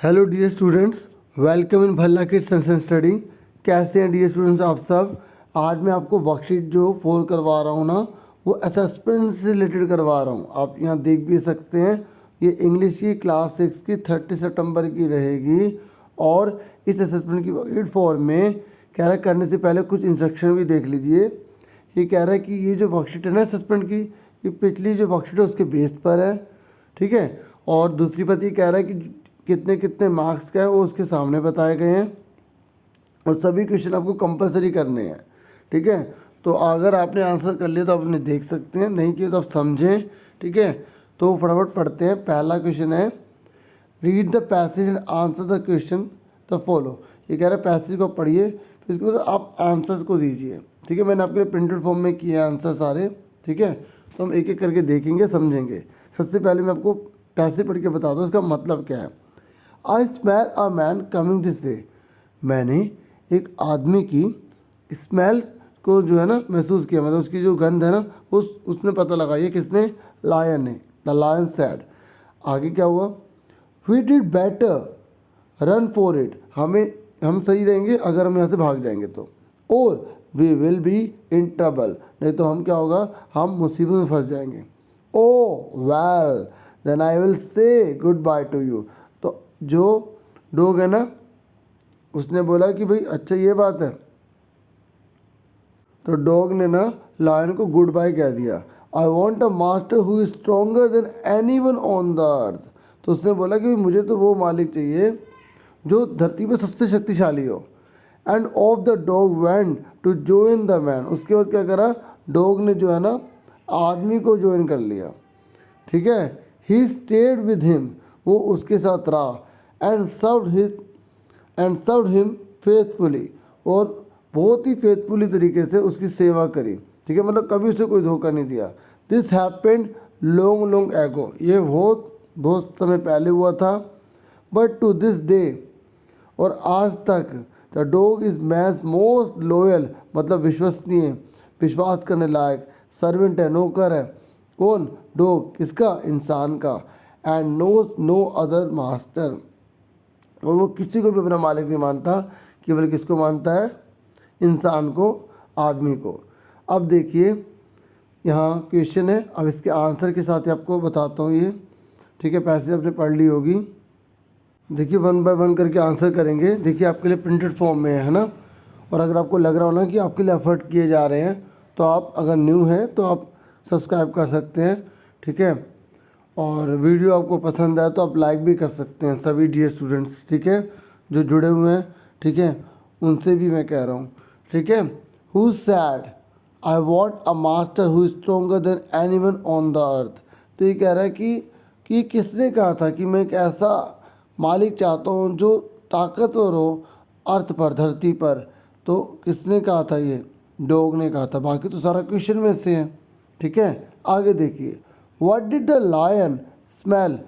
Hello dear students, welcome in Bhalla kids science and study. कैसे हैं dear students आप सब। आज मैं आपको वर्कशीट जो 4 करवा रहा हूँ ना, वो असेसमेंट से रिलेटेड करवा रहा हूँ। आप यहाँ देख भी सकते हैं, ये इंग्लिश की क्लास 6 की 30 सितंबर की रहेगी। और इस असेसमेंट की वर्कशीट 4 में कह रहा है करने से पहले कुछ इंस्ट्रक्शन भी देख लीजिए। ये कह रहा है कि ये जो वर्कशीट है ना असेसमेंट की, ये पिछली जो वर्कशीट है उसके बेस पर है, ठीक है। और दूसरी बात ये कह रहा है कि कितने कितने मार्क्स का है वो उसके सामने बताए गए हैं, और सभी क्वेश्चन आपको कंपलसरी करने हैं, ठीक है। तो अगर आपने आंसर कर लिया तो आप उन्हें देख सकते हैं, नहीं किया तो आप समझें, ठीक है। तो फटाफट पढ़ते हैं। पहला क्वेश्चन है, read the passage and answer the question the follow. ये कह रहा है पैसेज को पढ़िए, फिर उसके बाद आप आंसर को दीजिए, ठीक है। मैंने आपके लिए प्रिंटेड फॉर्म में किए हैं आंसर सारे, ठीक है। तो हम एक एक करके देखेंगे, समझेंगे। सबसे पहले मैं आपको पैसेज पढ़ के बताता हूँ इसका मतलब क्या है। I smell a man coming this way. मैंने एक आदमी की स्मेल को जो है ना महसूस किया, मतलब उसकी जो गंध है ना उसने पता लगाई है। किसने? लायन ने। The lion said. आगे क्या हुआ? We did better run for it. हम सही रहेंगे अगर हम यहाँ से भाग जाएंगे तो। और we will be in trouble, नहीं तो हम क्या होगा, हम मुसीबत में फंस जाएंगे। Oh well then I will say good bye to you. तो जो डॉग है ना उसने बोला कि भाई अच्छा ये बात है, तो डॉग ने ना लायन को गुड बाय कह दिया। I want a master who is stronger then any one on the earth. तो उसने बोला कि मुझे तो वो मालिक चाहिए जो धरती पर सबसे शक्तिशाली हो। End of the dog went to join the man. उसके बाद क्या करा, डॉग ने जो है ना आदमी को ज्वाइन कर लिया, ठीक है। ही स्टेड विद हिम, वो उसके साथ रहा। एंड सर्व्ड हिम फेथफुली, और बहुत ही फेथफुली तरीके से उसकी सेवा करी, ठीक है। मतलब कभी उसे कोई धोखा नहीं दिया। This happened long long ago. ये बहुत बहुत समय पहले हुआ था। बट टू दिस डे, और आज तक, the dog is man's most loyal, मतलब विश्वसनीय, विश्वास करने लायक सर्वेंट है, नौकर है। कौन? डॉग। किसका? इंसान का। And knows no other master, और वो किसी को भी अपना मालिक नहीं मानता, केवल किसको मानता है? इंसान को, आदमी को। अब देखिए यहाँ क्वेश्चन है, अब इसके आंसर के साथ ही आपको बताता हूँ ये, ठीक है। पैसेज आपने पढ़ ली होगी। देखिए 1 बाय 1 करके आंसर करेंगे। देखिए आपके लिए प्रिंटेड फॉर्म में है ना। और अगर आपको लग रहा हो ना कि आपके लिए एफर्ट किए जा रहे हैं, तो आप अगर न्यू हैं तो आप सब्सक्राइब कर सकते हैं, ठीक है। और वीडियो आपको पसंद आए तो आप लाइक भी कर सकते हैं, सभी डियर स्टूडेंट्स, ठीक है, जो जुड़े हुए हैं, ठीक है, उनसे भी मैं कह रहा हूँ, ठीक है। Who said I want a master who is stronger then any one on the earth. तो ये कह रहा है कि किसने कहा था कि मैं एक ऐसा मालिक चाहता हूँ जो ताकतवर हो अर्थ पर, धरती पर। तो किसने कहा था? ये डॉग ने कहा था। बाकी तो सारा क्वेश्चन में से है, ठीक है। आगे देखिए, what did the lion smell.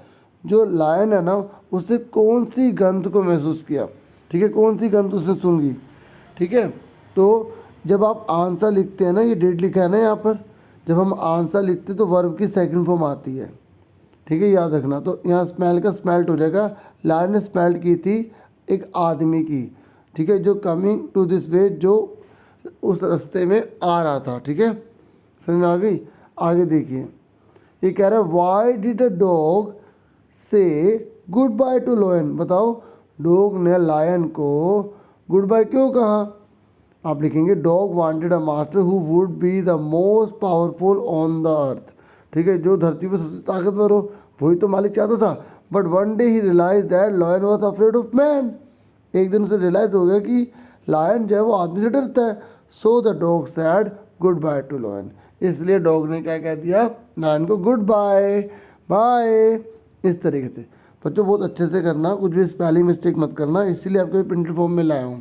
जो लायन है ना उसने कौन सी गंध को महसूस किया, ठीक है, कौन सी गंध उसे सूंघी, ठीक है। तो जब आप आंसर लिखते हैं ना, ये डेट लिखा है ना यहाँ पर, जब हम आंसर लिखते हैं तो वर्ब की सेकंड फॉर्म आती है, ठीक है, याद रखना। तो यहाँ स्मेल का स्मेल्ट हो जाएगा। लायन ने स्मेल्ट की थी एक आदमी की, ठीक है, जो कमिंग टू दिस वे, जो उस रास्ते में आ रहा था, ठीक है। समझ में आ गई? आगे देखिए, ये कह रहा है वाई डिड अ डॉग से गुड बाय टू लायन। बताओ, डॉग ने लायन को गुड बाय क्यों कहा? आप लिखेंगे dog wanted a master who would be the most powerful on the earth, ठीक है, जो धरती पर सबसे ताकतवर हो, वही तो मालिक चाहता था। But one day he realise that lion was afraid of man. एक दिन उसे रियलाइज हो गया कि लायन जो है वो आदमी से डरता है। So the dog said good bye to lion. इसलिए डॉग ने क्या कह दिया? लायन को गुड बाय बाय। इस तरीके से बच्चों बहुत अच्छे से करना, कुछ भी स्पेलिंग मिस्टेक मत करना, इसीलिए आपके प्रिंटेड फॉर्म में लाया हूँ,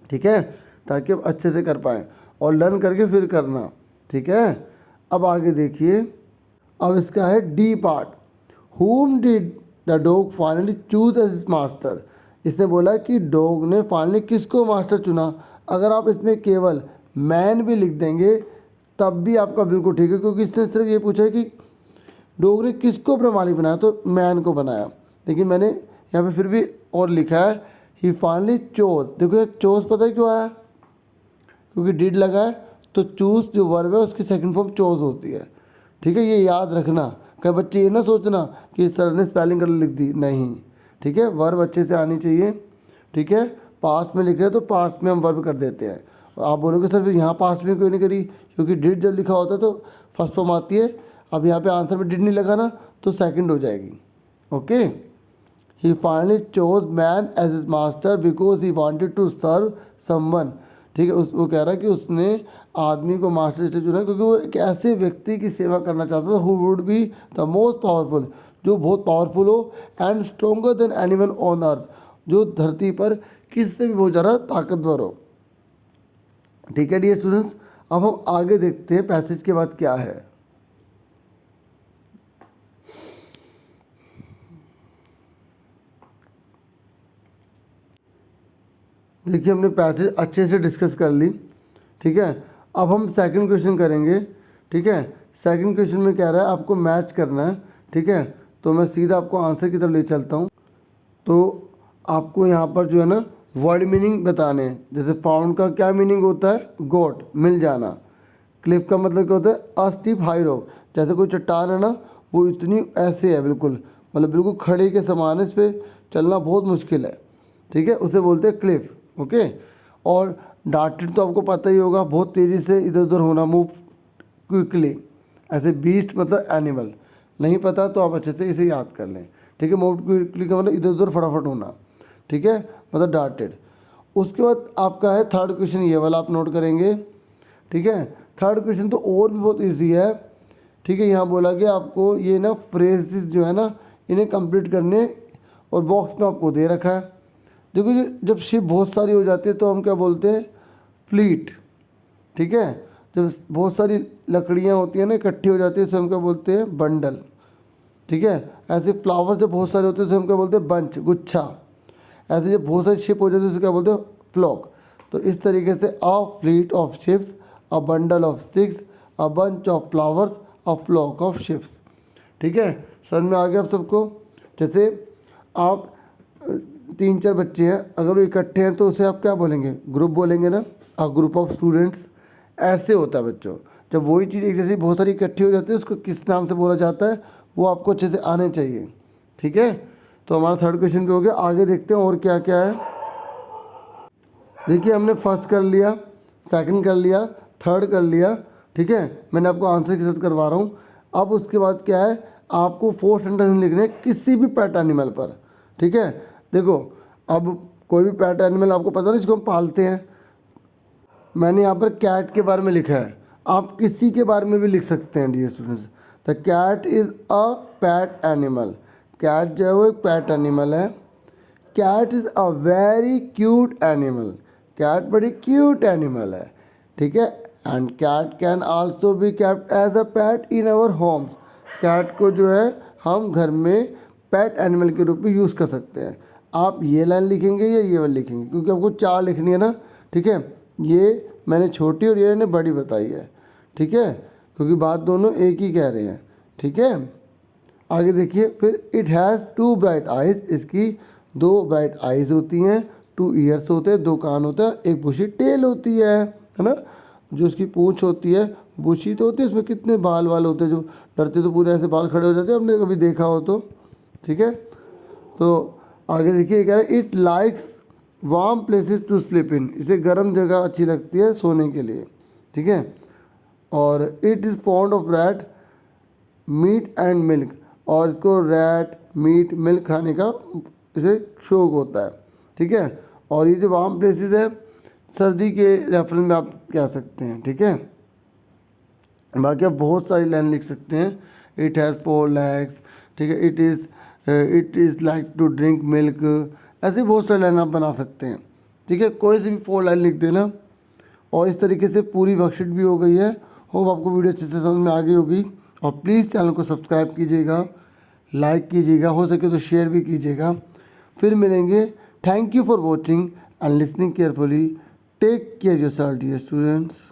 ठीक है, ताकि आप अच्छे से कर पाएँ और लर्न करके फिर करना, ठीक है। अब आगे देखिए, अब इसका है the part. Whom did the dog finally choose as master. इसने बोला कि डॉग ने फाइनली किसको मास्टर चुना। अगर आप इसमें केवल मैन भी लिख देंगे तब भी आपका बिल्कुल ठीक है, क्योंकि इससे सिर्फ ये पूछा है कि डॉग ने किसको अपना मालिक बनाया, तो मैन को बनाया। लेकिन मैंने यहाँ पे फिर भी और लिखा है ही फाइनली चोज। देखो चोज पता है क्यों आया, क्योंकि डिड लगा है तो चूज जो वर्ब है उसकी सेकंड फॉर्म चोज होती है। ठीक है, ये याद रखना। कई बच्चे ये ना सोचना कि सर ने स्पेलिंग गलत लिख दी, नहीं। ठीक है, वर्ब अच्छे से आनी चाहिए। ठीक है, पास्ट में लिख रहे हैं तो पास्ट में हम वर्ब कर देते हैं। आप बोलोगे सर फिर यहाँ पास्ट में क्यों नहीं करी, क्योंकि डिड जब लिखा होता है तो फर्स्ट फॉर्म आती है। अब यहाँ पे आंसर में डिड नहीं लगा ना तो सेकंड हो जाएगी। Okay, he finally chose man as his master because he wanted to serve someone. ठीक है, वो कह रहा है कि उसने आदमी को मास्टर इसलिए चुना क्योंकि वो एक ऐसे व्यक्ति की सेवा करना चाहता था who would be the most powerful, जो बहुत पावरफुल हो, and stronger than anyone on earth, जो धरती पर किसी से भी बहुत ज़्यादा ताकतवर हो। ठीक है डियर स्टूडेंट्स, अब हम आगे देखते हैं पैसेज के बाद क्या है। देखिए हमने पैसेज अच्छे से डिस्कस कर ली। ठीक है, अब हम सेकंड क्वेश्चन करेंगे। ठीक है, सेकंड क्वेश्चन में कह रहा है आपको मैच करना है। ठीक है, तो मैं सीधा आपको आंसर की तरफ ले चलता हूँ। तो आपको यहाँ पर जो है ना वर्ड मीनिंग बताने हैं। जैसे फाउंड का क्या मीनिंग होता है, गोट, मिल जाना। क्लिफ का मतलब क्या होता है, अस्टीप हाई रॉक, जैसे कोई चट्टान है ना वो इतनी ऐसे है बिल्कुल, मतलब बिल्कुल खड़े के समान है, इस पर चलना बहुत मुश्किल है। ठीक है, उसे बोलते हैं क्लिफ। ओके, और डार्टेड तो आपको पता ही होगा, बहुत तेज़ी से इधर उधर होना, मूव क्विकली। ऐसे बीस्ट मतलब एनिमल, नहीं पता तो आप अच्छे से इसे याद कर लें। ठीक है, मूव क्विकली का मतलब इधर उधर फटाफट होना। ठीक है, मतलब डार्टेड। उसके बाद आपका है थर्ड क्वेश्चन, ये वाला आप नोट करेंगे। ठीक है, थर्ड क्वेश्चन तो और भी बहुत ईजी है। ठीक है, यहाँ बोला कि आपको ये ना फ्रेजेस जो है ना इन्हें कंप्लीट करने, और बॉक्स में आपको दे रखा है। देखो जब शिप बहुत सारी हो जाती है तो हम क्या बोलते हैं, फ्लीट। ठीक है, जब बहुत सारी लकड़ियाँ होती हैं ना इकट्ठी हो जाती है तो हम क्या बोलते हैं, बंडल। ठीक है, ऐसे फ्लावर्स जब बहुत सारे होते हैं तो हम क्या बोलते हैं, बंच, गुच्छा। ऐसे जब बहुत सारी शिप हो जाती है तो क्या बोलते हैं, फ्लॉक। तो इस तरीके से a fleet of ships, a bundle of sticks, a bunch of flowers, a flock of ships. ठीक है, समझ में आ गया आप सबको। जैसे आप 3-4 बच्चे हैं, अगर वो इकट्ठे हैं तो उसे आप क्या बोलेंगे, ग्रुप बोलेंगे ना, अ ग्रुप ऑफ स्टूडेंट्स। ऐसे होता है बच्चों, जब वही चीज़ एक जैसी बहुत सारी इकट्ठी हो जाती है उसको किस नाम से बोला जाता है, वो आपको अच्छे से आने चाहिए। ठीक है, तो हमारा थर्ड क्वेश्चन भी हो गया। आगे देखते हैं और क्या क्या है। देखिए हमने फर्स्ट कर लिया, सेकंड कर लिया, थर्ड कर लिया। ठीक है, मैंने आपको आंसर के साथ करवा रहा हूँ। अब उसके बाद क्या है, आपको 4 सेंटेंस लिखने किसी भी पेट एनिमल पर। ठीक है, देखो अब कोई भी पेट एनिमल आपको पता नहीं जिसको हम पालते हैं। मैंने यहाँ पर कैट के बारे में लिखा है, आप किसी के बारे में भी लिख सकते हैं dear students. The cat is a pet animal. Cat जो है वो एक पैट एनिमल है। Cat is a very cute animal. Cat बड़ी क्यूट एनिमल है। ठीक है, and cat can also be kept as a pet in our homes. Cat को जो है हम घर में पैट एनिमल के रूप में यूज़ कर सकते हैं। आप ये लाइन लिखेंगे या ये वाली लिखेंगे, क्योंकि आपको 4 लिखनी है ना। ठीक है, ये मैंने छोटी और ये मैंने बड़ी बताई है। ठीक है, क्योंकि बात दोनों एक ही कह रहे हैं। ठीक है, आगे देखिए फिर, इट हैज़ 2 ब्राइट आइज। इसकी 2 ब्राइट आइज होती हैं, 2 ईयर्स होते हैं, 2 कान होते हैं, एक बुशी टेल होती है ना। जो उसकी पूंछ होती है बुशी तो होती है, इसमें कितने बाल होते हैं, जो डरते तो पूरे ऐसे बाल खड़े हो जाते हैं, आपने कभी देखा हो तो। ठीक है, तो आगे देखिए कह रहा है, it likes warm places to sleep in. इसे गर्म जगह अच्छी लगती है सोने के लिए। ठीक है, और it is fond of rat meat and milk. और इसको रैट, मीट, मिल्क खाने का इसे शौक होता है। ठीक है, और ये जो वार्म प्लेसेस है सर्दी के रेफरेंस में आप कह सकते हैं। ठीक है, बाकी आप बहुत सारी लाइन लिख सकते हैं। It has 4 legs। ठीक है, it is like to drink milk. ऐसे बहुत सारी लाइन आप बना सकते हैं। ठीक है, कोई से भी 4 लाइन लिख देना। और इस तरीके से पूरी वर्कशीट भी हो गई है। होप आपको वीडियो अच्छे से समझ में आ गई होगी। और प्लीज़ चैनल को सब्सक्राइब कीजिएगा, लाइक कीजिएगा, हो सके तो शेयर भी कीजिएगा। फिर मिलेंगे। Thank you for watching and listening carefully. Take care yourself dear students.